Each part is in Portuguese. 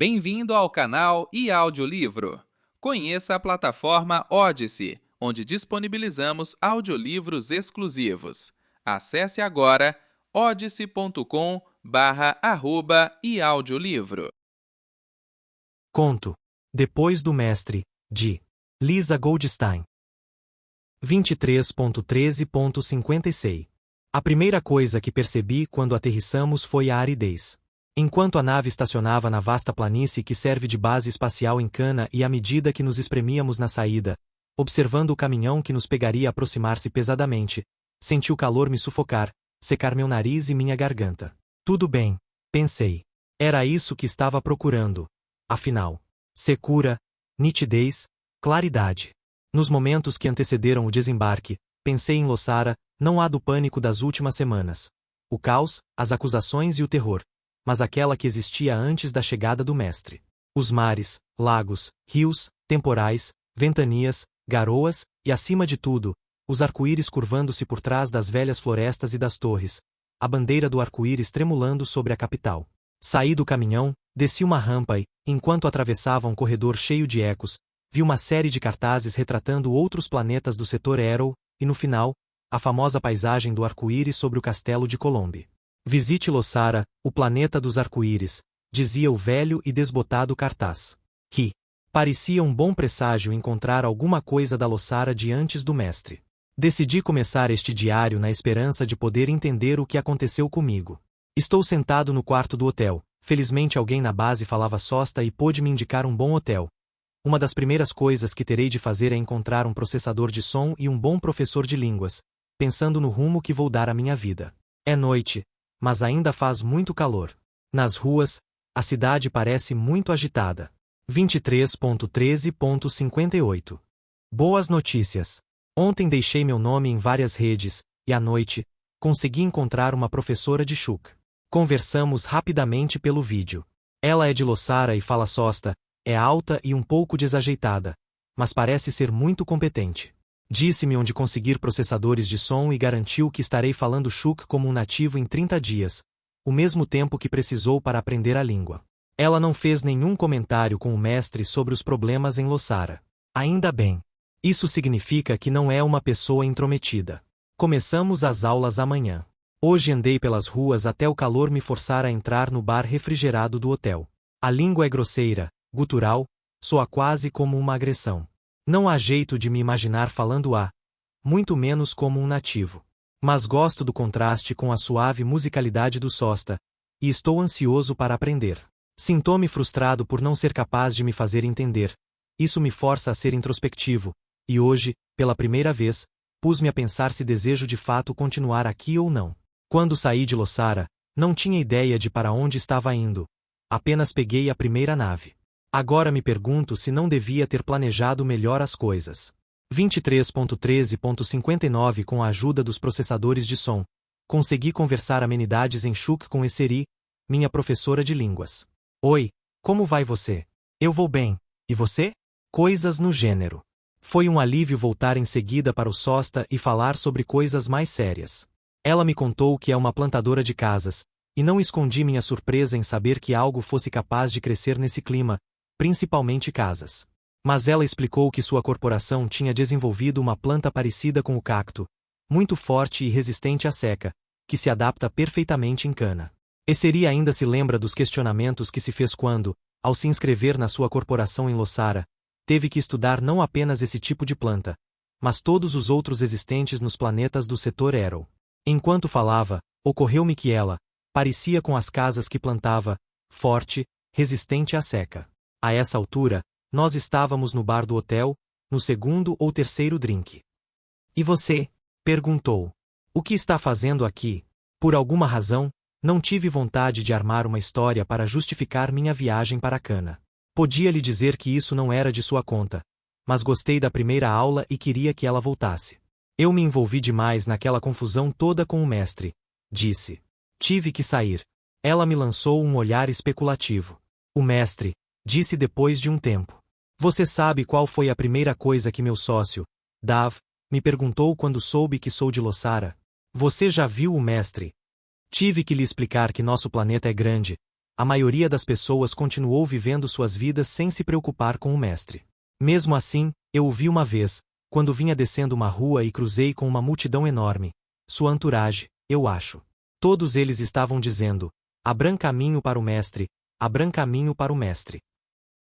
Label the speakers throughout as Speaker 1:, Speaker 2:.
Speaker 1: Bem-vindo ao canal e audiolivro. Conheça a plataforma Odyssey, onde disponibilizamos audiolivros exclusivos. Acesse agora odyssey.com/e-audiolivro.
Speaker 2: Conto Depois do Mestre, de Lisa Goldstein. 23.13.56. A primeira coisa que percebi quando aterrissamos foi a aridez. Enquanto a nave estacionava na vasta planície que serve de base espacial em Cana e à medida que nos espremíamos na saída, observando o caminhão que nos pegaria aproximar-se pesadamente, senti o calor me sufocar, secar meu nariz e minha garganta. Tudo bem, pensei. Era isso que estava procurando. Afinal, secura, nitidez, claridade. Nos momentos que antecederam o desembarque, pensei em Lossara, não a do pânico das últimas semanas. O caos, as acusações e o terror. Mas aquela que existia antes da chegada do mestre. Os mares, lagos, rios, temporais, ventanias, garoas, e acima de tudo, os arco-íris curvando-se por trás das velhas florestas e das torres, a bandeira do arco-íris tremulando sobre a capital. Saí do caminhão, desci uma rampa e, enquanto atravessava um corredor cheio de ecos, vi uma série de cartazes retratando outros planetas do setor Arrow, e no final, a famosa paisagem do arco-íris sobre o castelo de Colombe. Visite Lossara, o planeta dos arco-íris, dizia o velho e desbotado cartaz. Que parecia um bom presságio encontrar alguma coisa da Lossara de antes do mestre. Decidi começar este diário na esperança de poder entender o que aconteceu comigo. Estou sentado no quarto do hotel. Felizmente alguém na base falava Sosta e pôde me indicar um bom hotel. Uma das primeiras coisas que terei de fazer é encontrar um processador de som e um bom professor de línguas, pensando no rumo que vou dar à minha vida. É noite, mas ainda faz muito calor. Nas ruas, a cidade parece muito agitada. 23.13.58. Boas notícias. Ontem deixei meu nome em várias redes, e à noite, consegui encontrar uma professora de Shuk. Conversamos rapidamente pelo vídeo. Ela é de Lossara e fala Sosta, é alta e um pouco desajeitada, mas parece ser muito competente. Disse-me onde conseguir processadores de som e garantiu que estarei falando Shuk como um nativo em 30 dias, o mesmo tempo que precisou para aprender a língua. Ela não fez nenhum comentário com o mestre sobre os problemas em Lossara. Ainda bem. Isso significa que não é uma pessoa intrometida. Começamos as aulas amanhã. Hoje andei pelas ruas até o calor me forçar a entrar no bar refrigerado do hotel. A língua é grosseira, gutural, soa quase como uma agressão. Não há jeito de me imaginar falando muito menos como um nativo. Mas gosto do contraste com a suave musicalidade do Sosta, e estou ansioso para aprender. Sinto-me frustrado por não ser capaz de me fazer entender. Isso me força a ser introspectivo, e hoje, pela primeira vez, pus-me a pensar se desejo de fato continuar aqui ou não. Quando saí de Lossara, não tinha ideia de para onde estava indo. Apenas peguei a primeira nave. Agora me pergunto se não devia ter planejado melhor as coisas. 23.13.59 Com a ajuda dos processadores de som, consegui conversar amenidades em Shuk com Esseri, minha professora de línguas. Oi, como vai você? Eu vou bem, e você? Coisas no gênero. Foi um alívio voltar em seguida para o Sosta e falar sobre coisas mais sérias. Ela me contou que é uma plantadora de casas, e não escondi minha surpresa em saber que algo fosse capaz de crescer nesse clima, principalmente casas. Mas ela explicou que sua corporação tinha desenvolvido uma planta parecida com o cacto, muito forte e resistente à seca, que se adapta perfeitamente em Cana. Esseri ainda se lembra dos questionamentos que se fez quando, ao se inscrever na sua corporação em Lossara, teve que estudar não apenas esse tipo de planta, mas todos os outros existentes nos planetas do setor Arrow. Enquanto falava, ocorreu-me que ela parecia com as casas que plantava, forte, resistente à seca. A essa altura, nós estávamos no bar do hotel, no segundo ou terceiro drink. E você? Perguntou. O que está fazendo aqui? Por alguma razão, não tive vontade de armar uma história para justificar minha viagem para Cana. Podia lhe dizer que isso não era de sua conta, mas gostei da primeira aula e queria que ela voltasse. Eu me envolvi demais naquela confusão toda com o mestre, disse. Tive que sair. Ela me lançou um olhar especulativo. O mestre, disse depois de um tempo. Você sabe qual foi a primeira coisa que meu sócio, Dav, me perguntou quando soube que sou de Lossara? Você já viu o mestre? Tive que lhe explicar que nosso planeta é grande, a maioria das pessoas continuou vivendo suas vidas sem se preocupar com o mestre. Mesmo assim, eu o vi uma vez, quando vinha descendo uma rua e cruzei com uma multidão enorme. Sua entourage, eu acho. Todos eles estavam dizendo: abram caminho para o mestre, abram caminho para o mestre.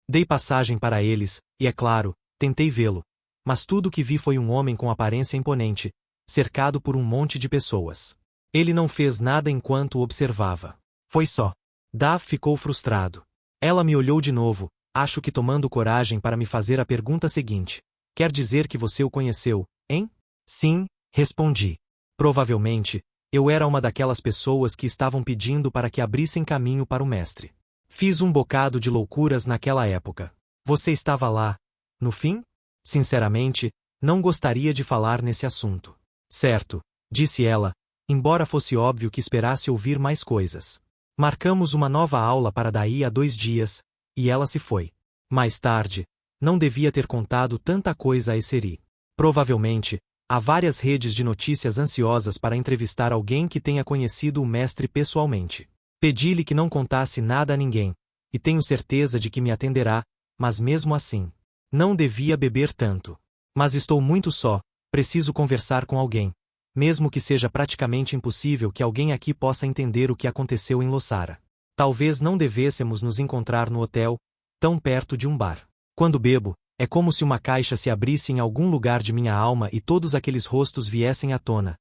Speaker 2: Dei passagem para eles, e é claro, tentei vê-lo. Mas tudo o que vi foi um homem com aparência imponente, cercado por um monte de pessoas. Ele não fez nada enquanto observava. Foi só. Dav ficou frustrado. Ela me olhou de novo, acho que tomando coragem para me fazer a pergunta seguinte: quer dizer que você o conheceu, hein? Sim, respondi. Provavelmente, eu era uma daquelas pessoas que estavam pedindo para que abrissem caminho para o mestre. Fiz um bocado de loucuras naquela época. Você estava lá, no fim? Sinceramente, não gostaria de falar nesse assunto. Certo, disse ela, embora fosse óbvio que esperasse ouvir mais coisas. Marcamos uma nova aula para daí a 2 dias, e ela se foi. Mais tarde, não devia ter contado tanta coisa a Esseri. Provavelmente, há várias redes de notícias ansiosas para entrevistar alguém que tenha conhecido o mestre pessoalmente. Pedi-lhe que não contasse nada a ninguém, e tenho certeza de que me atenderá, mas mesmo assim, não devia beber tanto. Mas estou muito só, preciso conversar com alguém, mesmo que seja praticamente impossível que alguém aqui possa entender o que aconteceu em Losara. Talvez não devêssemos nos encontrar no hotel, tão perto de um bar. Quando bebo, é como se uma caixa se abrisse em algum lugar de minha alma e todos aqueles rostos viessem à tona.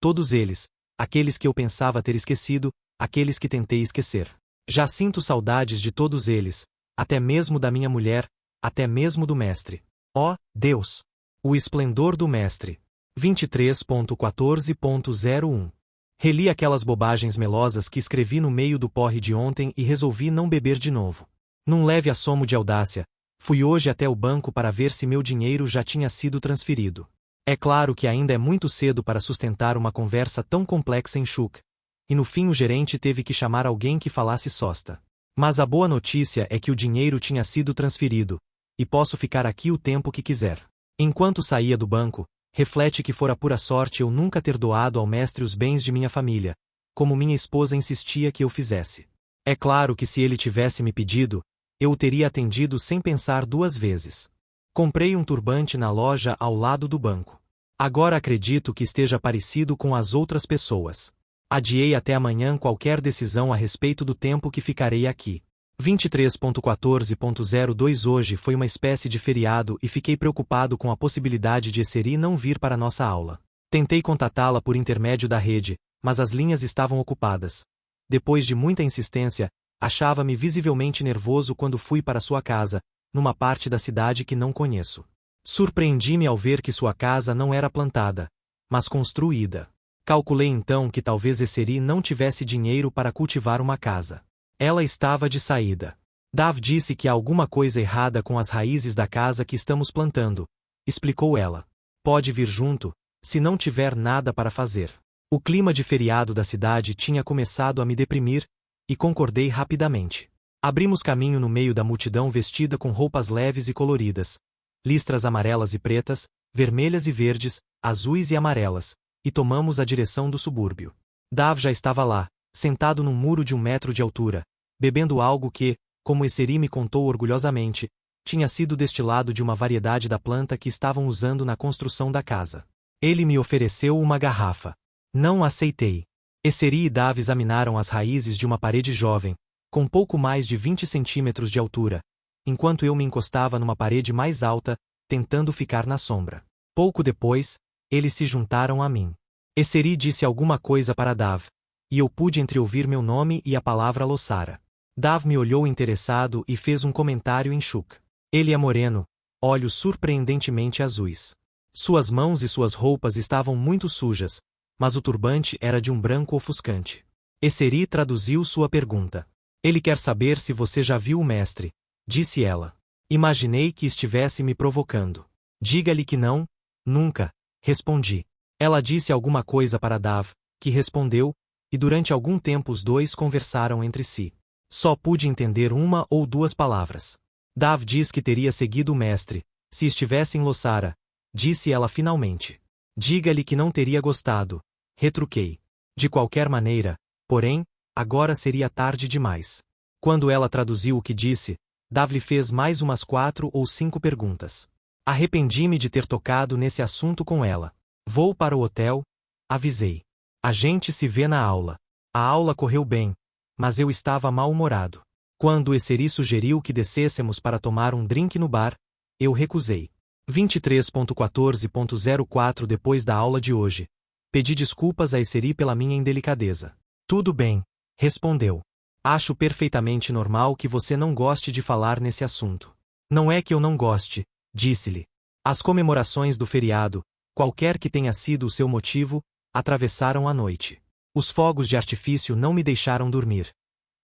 Speaker 2: Todos eles, aqueles que eu pensava ter esquecido, aqueles que tentei esquecer. Já sinto saudades de todos eles, até mesmo da minha mulher, até mesmo do mestre. Oh, Deus! O esplendor do mestre. 23.14.01 Reli aquelas bobagens melosas que escrevi no meio do porre de ontem e resolvi não beber de novo. Num leve assomo de audácia, fui hoje até o banco para ver se meu dinheiro já tinha sido transferido. É claro que ainda é muito cedo para sustentar uma conversa tão complexa em Shuk, e no fim o gerente teve que chamar alguém que falasse sosta. Mas a boa notícia é que o dinheiro tinha sido transferido, e posso ficar aqui o tempo que quiser. Enquanto saía do banco, reflete que fora pura sorte eu nunca ter doado ao mestre os bens de minha família, como minha esposa insistia que eu fizesse. É claro que se ele tivesse me pedido, eu o teria atendido sem pensar 2 vezes. Comprei um turbante na loja ao lado do banco. Agora acredito que esteja parecido com as outras pessoas. Adiei até amanhã qualquer decisão a respeito do tempo que ficarei aqui. 23.14.02 Hoje foi uma espécie de feriado e fiquei preocupado com a possibilidade de Esseri não vir para nossa aula. Tentei contatá-la por intermédio da rede, mas as linhas estavam ocupadas. Depois de muita insistência, achava-me visivelmente nervoso quando fui para sua casa, numa parte da cidade que não conheço. Surpreendi-me ao ver que sua casa não era plantada, mas construída. Calculei então que talvez Esseri não tivesse dinheiro para cultivar uma casa. Ela estava de saída. Dav disse que há alguma coisa errada com as raízes da casa que estamos plantando, explicou ela. Pode vir junto, se não tiver nada para fazer. O clima de feriado da cidade tinha começado a me deprimir, e concordei rapidamente. Abrimos caminho no meio da multidão vestida com roupas leves e coloridas, listras amarelas e pretas, vermelhas e verdes, azuis e amarelas, e tomamos a direção do subúrbio. Dav já estava lá, sentado num muro de 1 metro de altura, bebendo algo que, como Esseri me contou orgulhosamente, tinha sido destilado de uma variedade da planta que estavam usando na construção da casa. Ele me ofereceu uma garrafa. Não aceitei. Esseri e Dav examinaram as raízes de uma parede jovem, com pouco mais de 20 centímetros de altura, enquanto eu me encostava numa parede mais alta, tentando ficar na sombra. Pouco depois, eles se juntaram a mim. Esseri disse alguma coisa para Dav, e eu pude entreouvir meu nome e a palavra Losara. Dav me olhou interessado e fez um comentário em Shuk. Ele é moreno, olhos surpreendentemente azuis. Suas mãos e suas roupas estavam muito sujas, mas o turbante era de um branco ofuscante. Esseri traduziu sua pergunta. Ele quer saber se você já viu o mestre, disse ela. Imaginei que estivesse me provocando. Diga-lhe que não, nunca, respondi. Ela disse alguma coisa para Dav, que respondeu, e durante algum tempo os dois conversaram entre si. Só pude entender 1 ou 2 palavras. Dav diz que teria seguido o mestre, se estivesse em Losara, disse ela finalmente. Diga-lhe que não teria gostado, retruquei. De qualquer maneira, porém, agora seria tarde demais. Quando ela traduziu o que disse, Dav lhe fez mais umas 4 ou 5 perguntas. Arrependi-me de ter tocado nesse assunto com ela. Vou para o hotel, avisei. A gente se vê na aula. A aula correu bem, mas eu estava mal-humorado. Quando Esseri sugeriu que descêssemos para tomar um drink no bar, eu recusei. 23.14.04 Depois da aula de hoje, pedi desculpas a Esseri pela minha indelicadeza. Tudo bem, respondeu. Acho perfeitamente normal que você não goste de falar nesse assunto. Não é que eu não goste, disse-lhe. As comemorações do feriado, qualquer que tenha sido o seu motivo, atravessaram a noite. Os fogos de artifício não me deixaram dormir.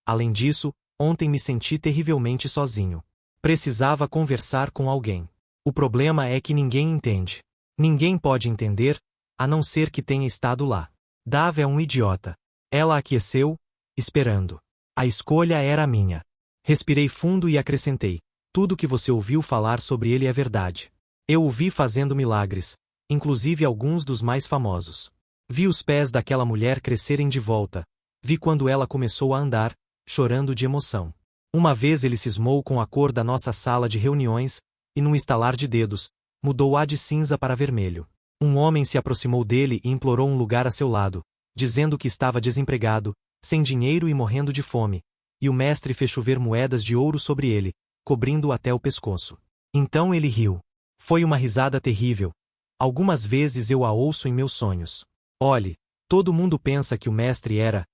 Speaker 2: Além disso, ontem me senti terrivelmente sozinho. Precisava conversar com alguém. O problema é que ninguém entende. Ninguém pode entender, a não ser que tenha estado lá. Dav é um idiota. Ela aqueceu, esperando. A escolha era minha. Respirei fundo e acrescentei. Tudo que você ouviu falar sobre ele é verdade. Eu o vi fazendo milagres, inclusive alguns dos mais famosos. Vi os pés daquela mulher crescerem de volta. Vi quando ela começou a andar, chorando de emoção. Uma vez ele cismou com a cor da nossa sala de reuniões, e num estalar de dedos, mudou a de cinza para vermelho. Um homem se aproximou dele e implorou um lugar a seu lado, dizendo que estava desempregado, sem dinheiro e morrendo de fome, e o mestre fez chover moedas de ouro sobre ele, cobrindo-o até o pescoço. Então ele riu. Foi uma risada terrível. Algumas vezes eu a ouço em meus sonhos. Olhe, todo mundo pensa que o mestre era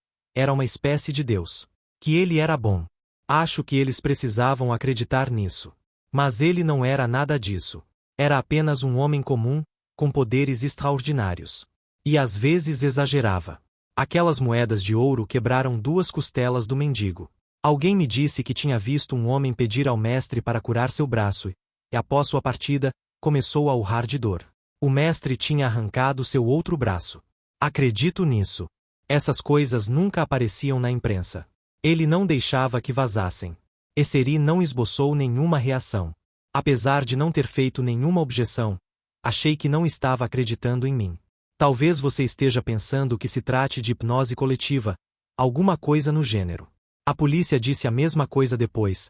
Speaker 2: uma espécie de Deus. Que ele era bom. Acho que eles precisavam acreditar nisso. Mas ele não era nada disso. Era apenas um homem comum, com poderes extraordinários. E às vezes exagerava. Aquelas moedas de ouro quebraram 2 costelas do mendigo. Alguém me disse que tinha visto um homem pedir ao mestre para curar seu braço e, após sua partida, começou a urrar de dor. O mestre tinha arrancado seu outro braço. Acredito nisso. Essas coisas nunca apareciam na imprensa. Ele não deixava que vazassem. Esseri não esboçou nenhuma reação. Apesar de não ter feito nenhuma objeção, achei que não estava acreditando em mim. Talvez você esteja pensando que se trate de hipnose coletiva, alguma coisa no gênero. A polícia disse a mesma coisa depois.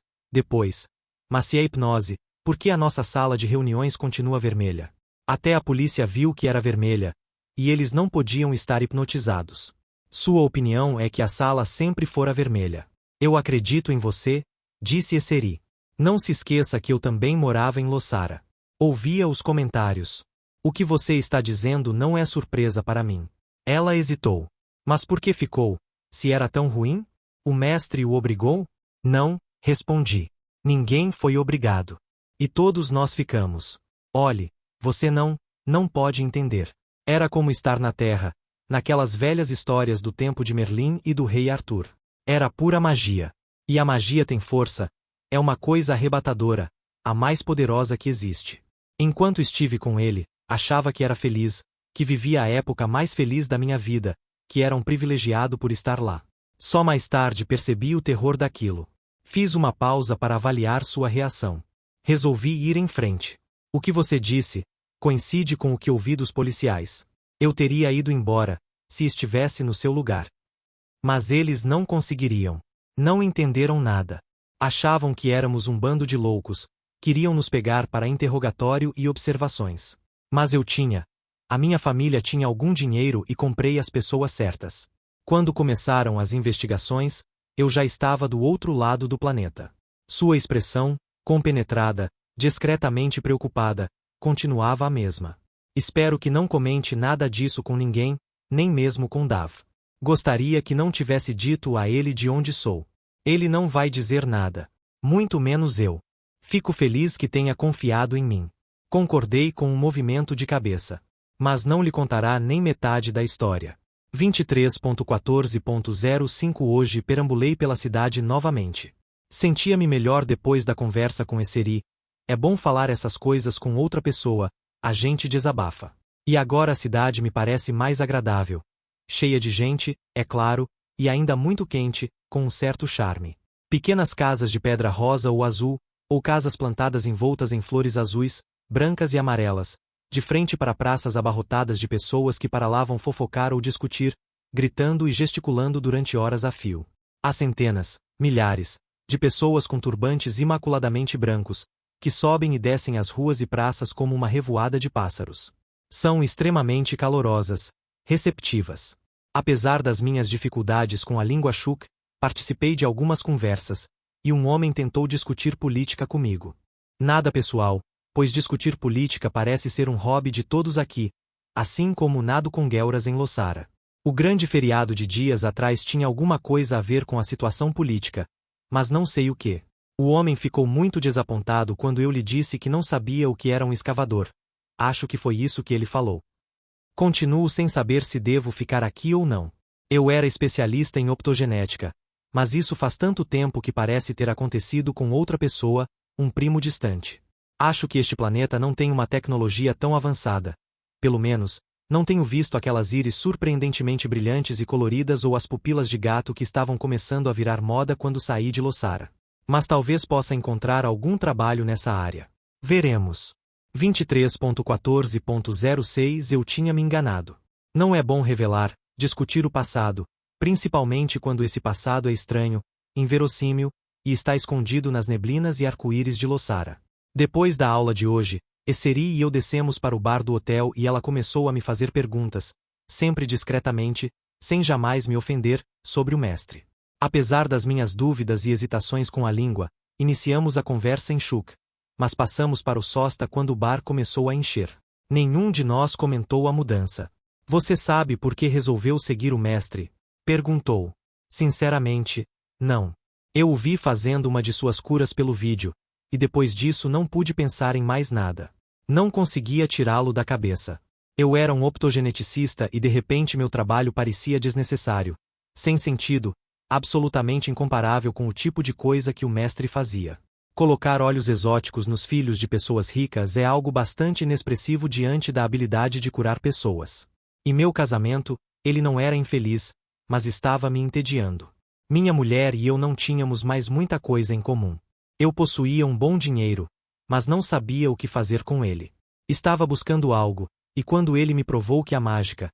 Speaker 2: Mas se é hipnose, por que a nossa sala de reuniões continua vermelha? Até a polícia viu que era vermelha, e eles não podiam estar hipnotizados. Sua opinião é que a sala sempre fora vermelha. Eu acredito em você, disse Esseri. Não se esqueça que eu também morava em Lossara. Ouvia os comentários. O que você está dizendo não é surpresa para mim. Ela hesitou. Mas por que ficou, se era tão ruim? O mestre o obrigou? Não, respondi. Ninguém foi obrigado. E todos nós ficamos. Olhe, você não pode entender. Era como estar na Terra, naquelas velhas histórias do tempo de Merlin e do rei Arthur. Era pura magia. E a magia tem força, é uma coisa arrebatadora, a mais poderosa que existe. Enquanto estive com ele, achava que era feliz, que vivia a época mais feliz da minha vida, que era um privilegiado por estar lá. Só mais tarde percebi o terror daquilo. Fiz uma pausa para avaliar sua reação. Resolvi ir em frente. O que você disse coincide com o que ouvi dos policiais. Eu teria ido embora, se estivesse no seu lugar. Mas eles não conseguiriam. Não entenderam nada. Achavam que éramos um bando de loucos, queriam nos pegar para interrogatório e observações. Mas a minha família tinha algum dinheiro e comprei as pessoas certas. Quando começaram as investigações, eu já estava do outro lado do planeta. Sua expressão, compenetrada, discretamente preocupada, continuava a mesma. Espero que não comente nada disso com ninguém, nem mesmo com Dav. Gostaria que não tivesse dito a ele de onde sou. Ele não vai dizer nada. Muito menos eu. Fico feliz que tenha confiado em mim. Concordei com um movimento de cabeça. Mas não lhe contará nem metade da história. 23.14.05 Hoje perambulei pela cidade novamente. Sentia-me melhor depois da conversa com Esseri. É bom falar essas coisas com outra pessoa, a gente desabafa. E agora a cidade me parece mais agradável. Cheia de gente, é claro, e ainda muito quente, com um certo charme. Pequenas casas de pedra rosa ou azul, ou casas plantadas envoltas em flores azuis, brancas e amarelas, de frente para praças abarrotadas de pessoas que para lá vão fofocar ou discutir, gritando e gesticulando durante horas a fio. Há centenas, Milhares de pessoas com turbantes imaculadamente brancos, que sobem e descem as ruas e praças como uma revoada de pássaros. São extremamente calorosas, receptivas. Apesar das minhas dificuldades com a língua Shuk, participei de algumas conversas, e um homem tentou discutir política comigo. Nada pessoal, pois discutir política parece ser um hobby de todos aqui, assim como nado com guelras em Lossara. O grande feriado de dias atrás tinha alguma coisa a ver com a situação política, mas não sei o que. O homem ficou muito desapontado quando eu lhe disse que não sabia o que era um escavador. Acho que foi isso que ele falou. Continuo sem saber se devo ficar aqui ou não. Eu era especialista em optogenética, mas isso faz tanto tempo que parece ter acontecido com outra pessoa, um primo distante. Acho que este planeta não tem uma tecnologia tão avançada. Pelo menos, não tenho visto aquelas íris surpreendentemente brilhantes e coloridas ou as pupilas de gato que estavam começando a virar moda quando saí de Lossara. Mas talvez possa encontrar algum trabalho nessa área. Veremos. 23.14.06 Eu tinha me enganado. Não é bom revelar, discutir o passado, principalmente quando esse passado é estranho, inverossímil, e está escondido nas neblinas e arco-íris de Lossara. Depois da aula de hoje, Esseri e eu descemos para o bar do hotel e ela começou a me fazer perguntas, sempre discretamente, sem jamais me ofender, sobre o mestre. Apesar das minhas dúvidas e hesitações com a língua, iniciamos a conversa em Shuk, mas passamos para o Sosta quando o bar começou a encher. Nenhum de nós comentou a mudança. Você sabe por que resolveu seguir o mestre? Perguntou. Sinceramente, não. Eu o vi fazendo uma de suas curas pelo vídeo, e depois disso não pude pensar em mais nada. Não conseguia tirá-lo da cabeça. Eu era um optogeneticista e de repente meu trabalho parecia desnecessário, sem sentido, absolutamente incomparável com o tipo de coisa que o mestre fazia. Colocar olhos exóticos nos filhos de pessoas ricas é algo bastante inexpressivo diante da habilidade de curar pessoas. E meu casamento, ele não era infeliz, mas estava me entediando. Minha mulher e eu não tínhamos mais muita coisa em comum. Eu possuía um bom dinheiro, mas não sabia o que fazer com ele. Estava buscando algo, e quando ele me provou que a mágica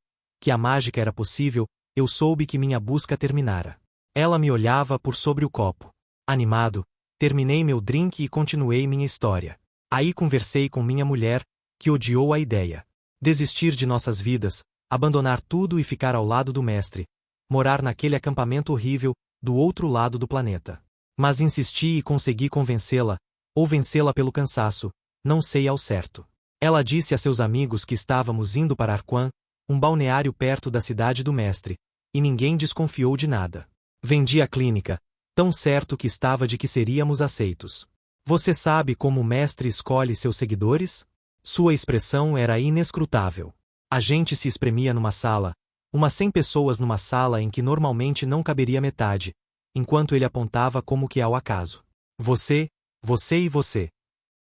Speaker 2: era possível, eu soube que minha busca terminara. Ela me olhava por sobre o copo. Animado, terminei meu drink e continuei minha história. Aí conversei com minha mulher, que odiou a ideia. Desistir de nossas vidas, abandonar tudo e ficar ao lado do mestre. Morar naquele acampamento horrível, do outro lado do planeta. Mas insisti e consegui convencê-la, ou vencê-la pelo cansaço, não sei ao certo. Ela disse a seus amigos que estávamos indo para Arquan, um balneário perto da cidade do mestre, e ninguém desconfiou de nada. Vendi a clínica, tão certo que estava de que seríamos aceitos. Você sabe como o mestre escolhe seus seguidores? Sua expressão era inescrutável. A gente se espremia numa sala, umas 100 pessoas numa sala em que normalmente não caberia metade, enquanto ele apontava como que ao acaso. Você e você.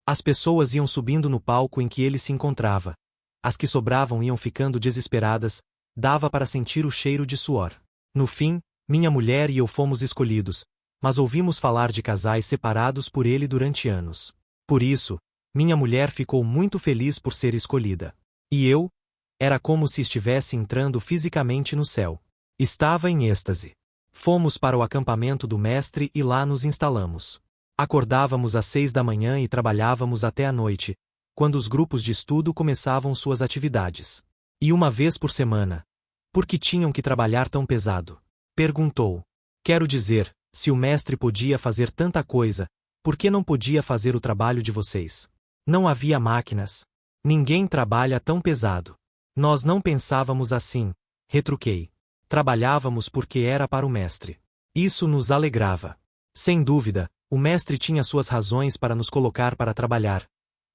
Speaker 2: As pessoas iam subindo no palco em que ele se encontrava. As que sobravam iam ficando desesperadas, dava para sentir o cheiro de suor. No fim, minha mulher e eu fomos escolhidos, mas ouvimos falar de casais separados por ele durante anos. Por isso, minha mulher ficou muito feliz por ser escolhida. E eu? Era como se estivesse entrando fisicamente no céu. Estava em êxtase. Fomos para o acampamento do mestre e lá nos instalamos. Acordávamos às 6 da manhã e trabalhávamos até a noite, quando os grupos de estudo começavam suas atividades. E uma vez por semana. Por que tinham que trabalhar tão pesado? Perguntou. Quero dizer, se o mestre podia fazer tanta coisa, por que não podia fazer o trabalho de vocês? Não havia máquinas. Ninguém trabalha tão pesado. Nós não pensávamos assim, retruquei. Trabalhávamos porque era para o mestre. Isso nos alegrava. Sem dúvida, o mestre tinha suas razões para nos colocar para trabalhar.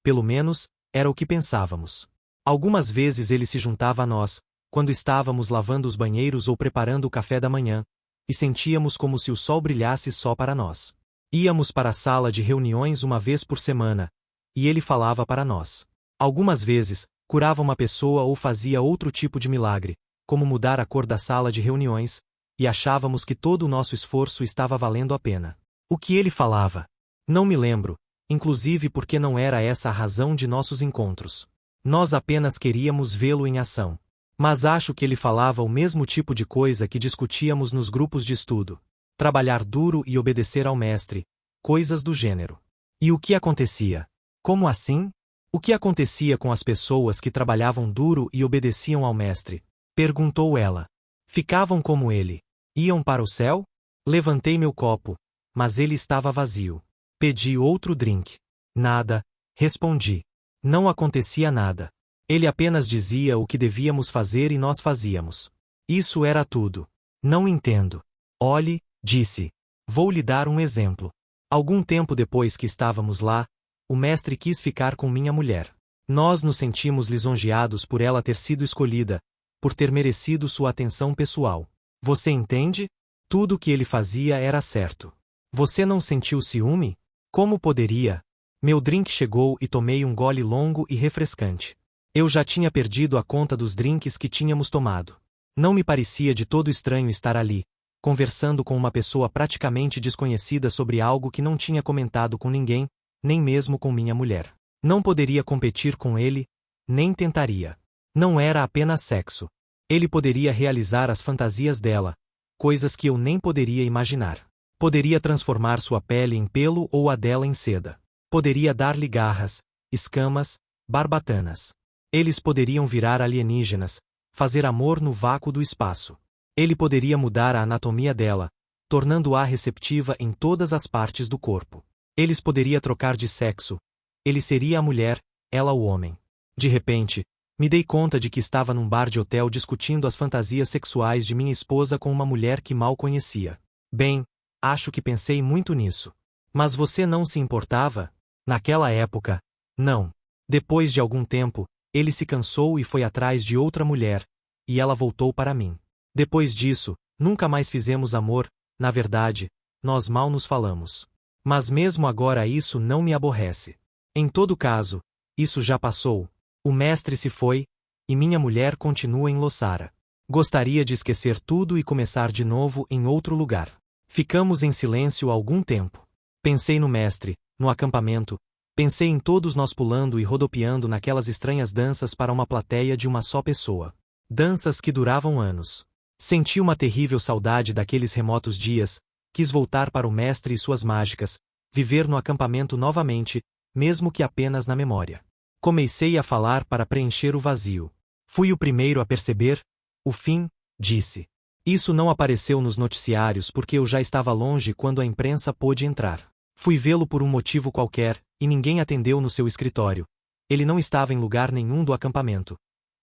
Speaker 2: Pelo menos, era o que pensávamos. Algumas vezes ele se juntava a nós, quando estávamos lavando os banheiros ou preparando o café da manhã, e sentíamos como se o sol brilhasse só para nós. Íamos para a sala de reuniões uma vez por semana, e ele falava para nós. Algumas vezes, curava uma pessoa ou fazia outro tipo de milagre, como mudar a cor da sala de reuniões, e achávamos que todo o nosso esforço estava valendo a pena. O que ele falava? Não me lembro, inclusive porque não era essa a razão de nossos encontros. Nós apenas queríamos vê-lo em ação. Mas acho que ele falava o mesmo tipo de coisa que discutíamos nos grupos de estudo. trabalhar duro e obedecer ao mestre, coisas do gênero. E o que acontecia? Como assim? O que acontecia com as pessoas que trabalhavam duro e obedeciam ao mestre? Perguntou ela. Ficavam como ele. Iam para o céu? Levantei meu copo, mas ele estava vazio. Pedi outro drink. Nada, respondi. Não acontecia nada. Ele apenas dizia o que devíamos fazer e nós fazíamos. Isso era tudo. Não entendo. Olhe, disse. Vou lhe dar um exemplo. Algum tempo depois que estávamos lá, o mestre quis ficar com minha mulher. Nós nos sentimos lisonjeados por ela ter sido escolhida, por ter merecido sua atenção pessoal. Você entende? Tudo o que ele fazia era certo. Você não sentiu ciúme? Como poderia? Meu drink chegou e tomei um gole longo e refrescante. Eu já tinha perdido a conta dos drinks que tínhamos tomado. Não me parecia de todo estranho estar ali, conversando com uma pessoa praticamente desconhecida sobre algo que não tinha comentado com ninguém, nem mesmo com minha mulher. Não poderia competir com ele, nem tentaria. Não era apenas sexo. Ele poderia realizar as fantasias dela, coisas que eu nem poderia imaginar. Poderia transformar sua pele em pelo ou a dela em seda. Poderia dar-lhe garras, escamas, barbatanas. Eles poderiam virar alienígenas, fazer amor no vácuo do espaço. Ele poderia mudar a anatomia dela, tornando-a receptiva em todas as partes do corpo. Eles poderiam trocar de sexo. Ele seria a mulher, ela o homem. De repente, me dei conta de que estava num bar de hotel discutindo as fantasias sexuais de minha esposa com uma mulher que mal conhecia. Bem, acho que pensei muito nisso. Mas você não se importava? Naquela época, não. Depois de algum tempo, ele se cansou e foi atrás de outra mulher, e ela voltou para mim. Depois disso, nunca mais fizemos amor, na verdade, nós mal nos falamos. Mas mesmo agora isso não me aborrece. Em todo caso, isso já passou. O mestre se foi, e minha mulher continua em Lossara. Gostaria de esquecer tudo e começar de novo em outro lugar. Ficamos em silêncio algum tempo. Pensei no mestre, no acampamento, pensei em todos nós pulando e rodopiando naquelas estranhas danças para uma plateia de uma só pessoa. Danças que duravam anos. Senti uma terrível saudade daqueles remotos dias, quis voltar para o mestre e suas mágicas, viver no acampamento novamente, mesmo que apenas na memória. Comecei a falar para preencher o vazio. Fui o primeiro a perceber o fim, disse. Isso não apareceu nos noticiários porque eu já estava longe quando a imprensa pôde entrar. Fui vê-lo por um motivo qualquer, e ninguém atendeu no seu escritório. Ele não estava em lugar nenhum do acampamento.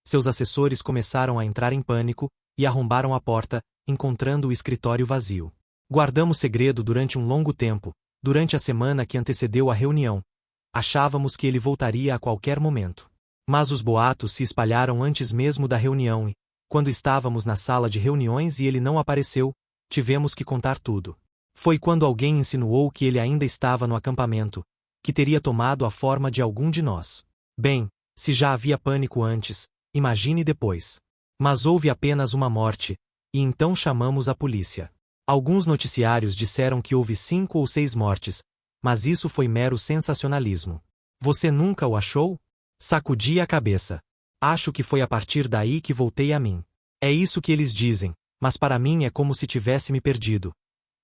Speaker 2: Seus assessores começaram a entrar em pânico, e arrombaram a porta, encontrando o escritório vazio. Guardamos segredo durante um longo tempo, durante a semana que antecedeu a reunião. Achávamos que ele voltaria a qualquer momento. Mas os boatos se espalharam antes mesmo da reunião e, quando estávamos na sala de reuniões e ele não apareceu, tivemos que contar tudo. Foi quando alguém insinuou que ele ainda estava no acampamento, que teria tomado a forma de algum de nós. Bem, se já havia pânico antes, imagine depois. Mas houve apenas uma morte, e então chamamos a polícia. Alguns noticiários disseram que houve 5 ou 6 mortes, mas isso foi mero sensacionalismo. Você nunca o achou? Sacudi a cabeça. Acho que foi a partir daí que voltei a mim. É isso que eles dizem, mas para mim é como se tivesse me perdido.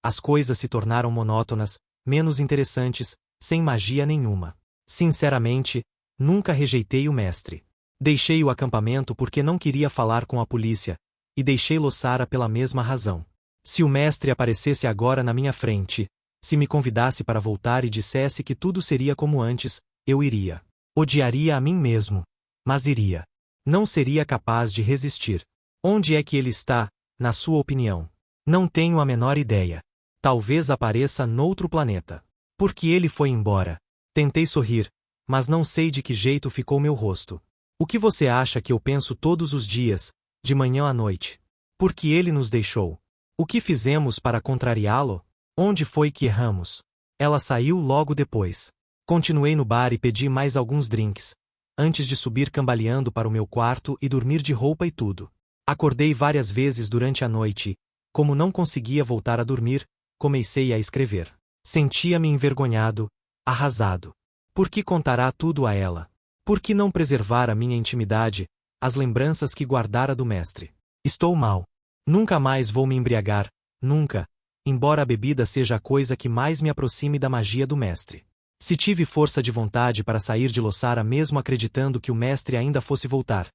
Speaker 2: As coisas se tornaram monótonas, menos interessantes, sem magia nenhuma. Sinceramente, nunca rejeitei o mestre. Deixei o acampamento porque não queria falar com a polícia, e deixei Lossara pela mesma razão. Se o mestre aparecesse agora na minha frente, se me convidasse para voltar e dissesse que tudo seria como antes, eu iria. Odiaria a mim mesmo, mas iria. Não seria capaz de resistir. Onde é que ele está, na sua opinião? Não tenho a menor ideia. Talvez apareça noutro planeta. Por que ele foi embora? Tentei sorrir, mas não sei de que jeito ficou meu rosto. O que você acha que eu penso todos os dias, de manhã à noite? Por que ele nos deixou? O que fizemos para contrariá-lo? Onde foi que erramos? Ela saiu logo depois. Continuei no bar e pedi mais alguns drinks, antes de subir cambaleando para o meu quarto e dormir de roupa e tudo. Acordei várias vezes durante a noite, como não conseguia voltar a dormir, comecei a escrever. Sentia-me envergonhado, arrasado. Por que contará tudo a ela? Por que não preservar a minha intimidade, as lembranças que guardara do mestre? Estou mal. Nunca mais vou me embriagar, nunca. embora a bebida seja a coisa que mais me aproxime da magia do mestre. Se tive força de vontade para sair de Lossara mesmo acreditando que o mestre ainda fosse voltar.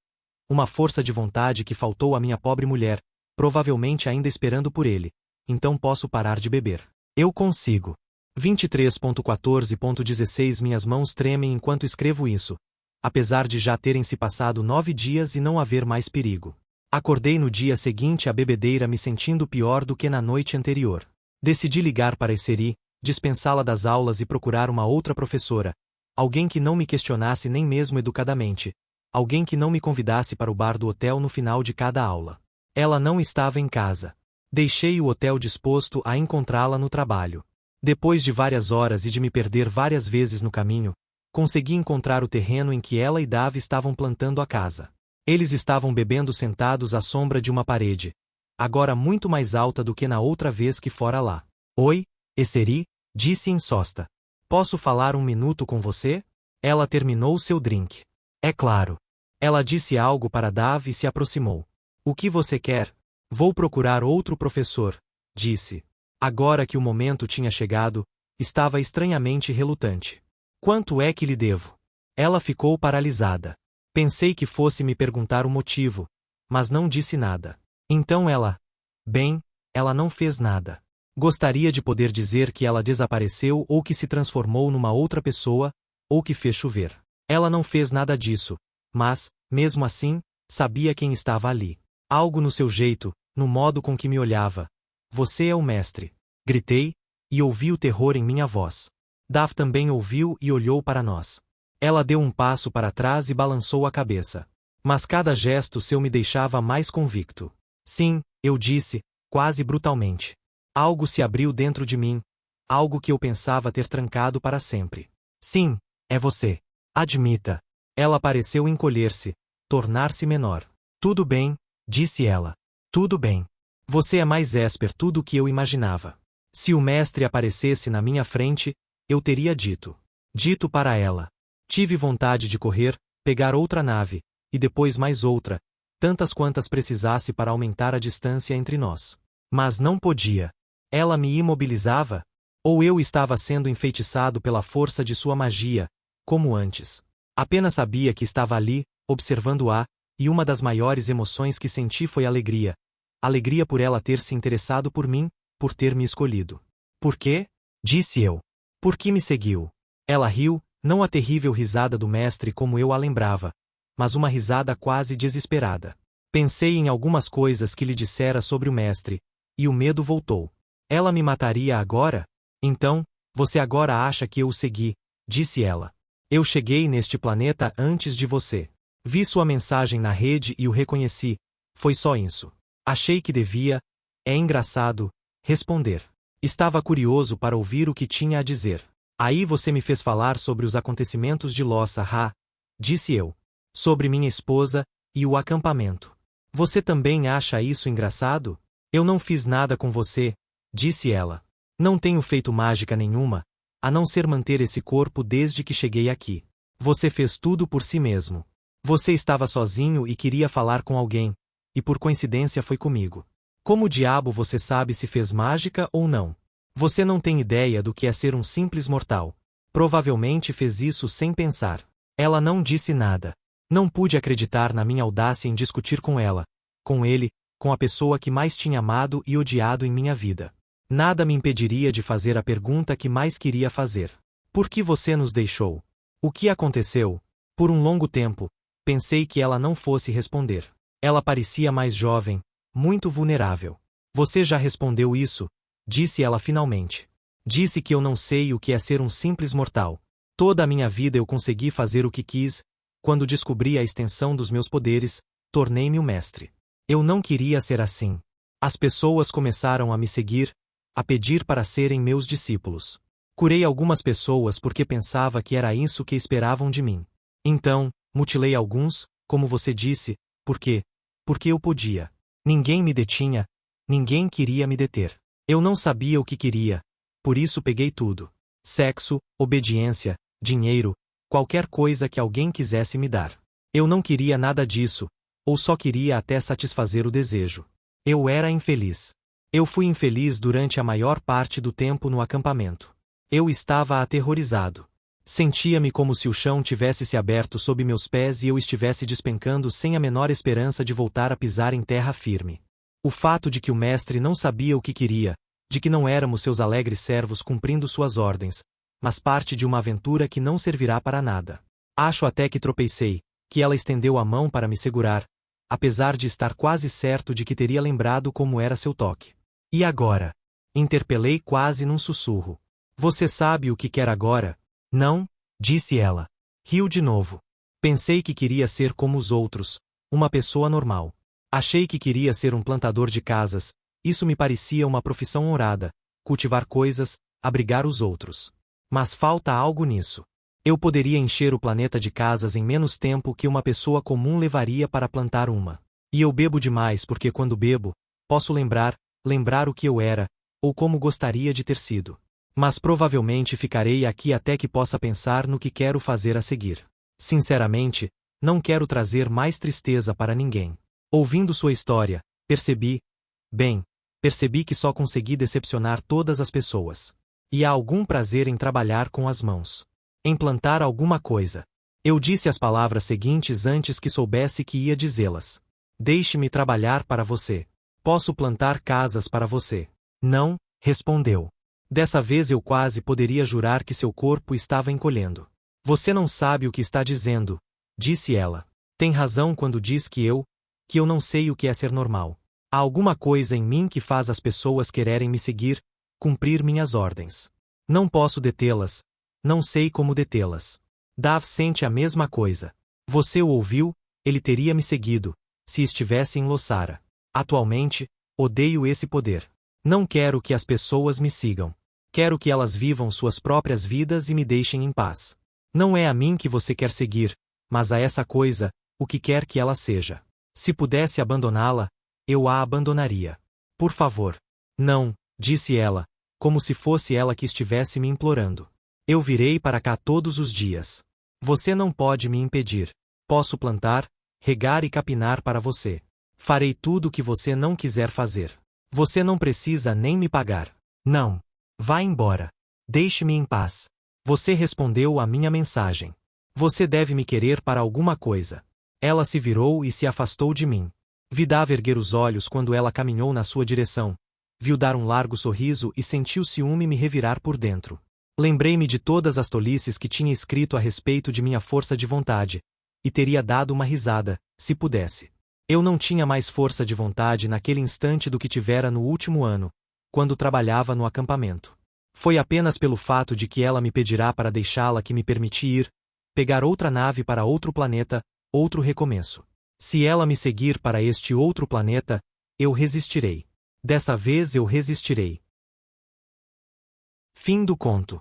Speaker 2: Uma força de vontade que faltou à minha pobre mulher, provavelmente ainda esperando por ele. Então posso parar de beber. Eu consigo. 23.14.16 Minhas mãos tremem enquanto escrevo isso, apesar de já terem se passado 9 dias e não haver mais perigo. Acordei no dia seguinte à bebedeira me sentindo pior do que na noite anterior. Decidi ligar para Esseri, dispensá-la das aulas e procurar uma outra professora, alguém que não me questionasse nem mesmo educadamente, alguém que não me convidasse para o bar do hotel no final de cada aula. Ela não estava em casa. Deixei o hotel disposto a encontrá-la no trabalho. Depois de várias horas e de me perder várias vezes no caminho, consegui encontrar o terreno em que ela e Davi estavam plantando a casa. Eles estavam bebendo sentados à sombra de uma parede, agora muito mais alta do que na outra vez que fora lá. Oi, Esseri, disse Insosta. Posso falar um minuto com você? Ela terminou seu drink. É claro. Ela disse algo para Davi e se aproximou. O que você quer? Vou procurar outro professor, disse. Agora que o momento tinha chegado, estava estranhamente relutante. Quanto é que lhe devo? Ela ficou paralisada. Pensei que fosse me perguntar o motivo, mas não disse nada. Então ela... Bem, ela não fez nada. Gostaria de poder dizer que ela desapareceu ou que se transformou numa outra pessoa, ou que fez chover. Ela não fez nada disso, mas, mesmo assim, sabia quem estava ali. Algo no seu jeito, no modo com que me olhava. Você é o mestre. Gritei, e ouvi o terror em minha voz. Dav também ouviu e olhou para nós. Ela deu um passo para trás e balançou a cabeça. Mas cada gesto seu me deixava mais convicto. Sim, eu disse, quase brutalmente. Algo se abriu dentro de mim, algo que eu pensava ter trancado para sempre. Sim, é você. Admita. Ela pareceu encolher-se, tornar-se menor. Tudo bem, disse ela. Tudo bem. Você é mais Esper tudo o que eu imaginava. Se o mestre aparecesse na minha frente, eu teria dito. Dito para ela. Tive vontade de correr, pegar outra nave, e depois mais outra, tantas quantas precisasse para aumentar a distância entre nós. Mas não podia. Ela me imobilizava? Ou eu estava sendo enfeitiçado pela força de sua magia, como antes? Apenas sabia que estava ali, observando-a, e uma das maiores emoções que senti foi alegria. Alegria por ela ter se interessado por mim, por ter me escolhido. Por quê? Disse eu. Por que me seguiu? Ela riu, não a terrível risada do mestre como eu a lembrava, mas uma risada quase desesperada. Pensei em algumas coisas que lhe dissera sobre o mestre, e o medo voltou. Ela me mataria agora? Então, você agora acha que eu o segui, disse ela. Eu cheguei neste planeta antes de você. Vi sua mensagem na rede e o reconheci. Foi só isso. Achei que devia, é engraçado, responder. Estava curioso para ouvir o que tinha a dizer. Aí você me fez falar sobre os acontecimentos de Lossara, disse eu. Sobre minha esposa e o acampamento. Você também acha isso engraçado? Eu não fiz nada com você, disse ela. Não tenho feito mágica nenhuma, a não ser manter esse corpo desde que cheguei aqui. Você fez tudo por si mesmo. Você estava sozinho e queria falar com alguém, e por coincidência foi comigo. Como diabo você sabe se fez mágica ou não? Você não tem ideia do que é ser um simples mortal. Provavelmente fez isso sem pensar. Ela não disse nada. Não pude acreditar na minha audácia em discutir com ela, com ele, com a pessoa que mais tinha amado e odiado em minha vida. Nada me impediria de fazer a pergunta que mais queria fazer. Por que você nos deixou? O que aconteceu? Por um longo tempo, pensei que ela não fosse responder. Ela parecia mais jovem, muito vulnerável. Você já respondeu isso? Disse ela finalmente. Disse que eu não sei o que é ser um simples mortal. Toda a minha vida eu consegui fazer o que quis. Quando descobri a extensão dos meus poderes, tornei-me o mestre. Eu não queria ser assim. As pessoas começaram a me seguir, a pedir para serem meus discípulos. Curei algumas pessoas porque pensava que era isso que esperavam de mim. Então, mutilei alguns, como você disse, por quê? Porque eu podia. Ninguém me detinha, ninguém queria me deter. Eu não sabia o que queria, por isso peguei tudo. Sexo, obediência, dinheiro, qualquer coisa que alguém quisesse me dar. Eu não queria nada disso, ou só queria até satisfazer o desejo. Eu era infeliz. Eu fui infeliz durante a maior parte do tempo no acampamento. Eu estava aterrorizado. Sentia-me como se o chão tivesse se aberto sob meus pés e eu estivesse despencando sem a menor esperança de voltar a pisar em terra firme. O fato de que o mestre não sabia o que queria, de que não éramos seus alegres servos cumprindo suas ordens, mas parte de uma aventura que não servirá para nada. Acho até que tropecei, que ela estendeu a mão para me segurar, apesar de estar quase certo de que teria lembrado como era seu toque. E agora? Interpelei quase num sussurro. Você sabe o que quer agora? Não? Disse ela. Riu de novo. Pensei que queria ser como os outros, uma pessoa normal. Achei que queria ser um plantador de casas, isso me parecia uma profissão honrada, cultivar coisas, abrigar os outros. Mas falta algo nisso. Eu poderia encher o planeta de casas em menos tempo que uma pessoa comum levaria para plantar uma. E eu bebo demais porque quando bebo, posso lembrar o que eu era, ou como gostaria de ter sido. Mas provavelmente ficarei aqui até que possa pensar no que quero fazer a seguir. Sinceramente, não quero trazer mais tristeza para ninguém. Ouvindo sua história, percebi que só consegui decepcionar todas as pessoas. E há algum prazer em trabalhar com as mãos. Em plantar alguma coisa. Eu disse as palavras seguintes antes que soubesse que ia dizê-las. Deixe-me trabalhar para você. Posso plantar casas para você. Não, respondeu. Dessa vez eu quase poderia jurar que seu corpo estava encolhendo. Você não sabe o que está dizendo, disse ela. Tem razão quando diz que eu não sei o que é ser normal. Há alguma coisa em mim que faz as pessoas quererem me seguir, cumprir minhas ordens. Não posso detê-las, não sei como detê-las. Dav sente a mesma coisa. Você o ouviu, ele teria me seguido, se estivesse em Lossara. Atualmente, odeio esse poder. Não quero que as pessoas me sigam. Quero que elas vivam suas próprias vidas e me deixem em paz. Não é a mim que você quer seguir, mas a essa coisa, o que quer que ela seja. Se pudesse abandoná-la, eu a abandonaria. Por favor. Não, disse ela, como se fosse ela que estivesse me implorando. Eu virei para cá todos os dias. Você não pode me impedir. Posso plantar, regar e capinar para você. Farei tudo o que você não quiser fazer. Você não precisa nem me pagar. Não. Vá embora. Deixe-me em paz. Você respondeu à minha mensagem. Você deve me querer para alguma coisa. Ela se virou e se afastou de mim. Vi Dav erguer os olhos quando ela caminhou na sua direção. Viu dar um largo sorriso e sentiu o ciúme me revirar por dentro. Lembrei-me de todas as tolices que tinha escrito a respeito de minha força de vontade, e teria dado uma risada, se pudesse. Eu não tinha mais força de vontade naquele instante do que tivera no último ano, quando trabalhava no acampamento. Foi apenas pelo fato de que ela me pedirá para deixá-la que me permiti ir, pegar outra nave para outro planeta, outro recomeço. Se ela me seguir para este outro planeta, eu resistirei. Dessa vez eu resistirei. Fim do conto.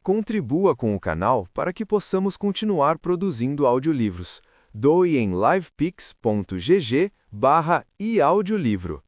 Speaker 3: Contribua com o canal para que possamos continuar produzindo audiolivros. Doe em livepix.gg/eaudiolivro.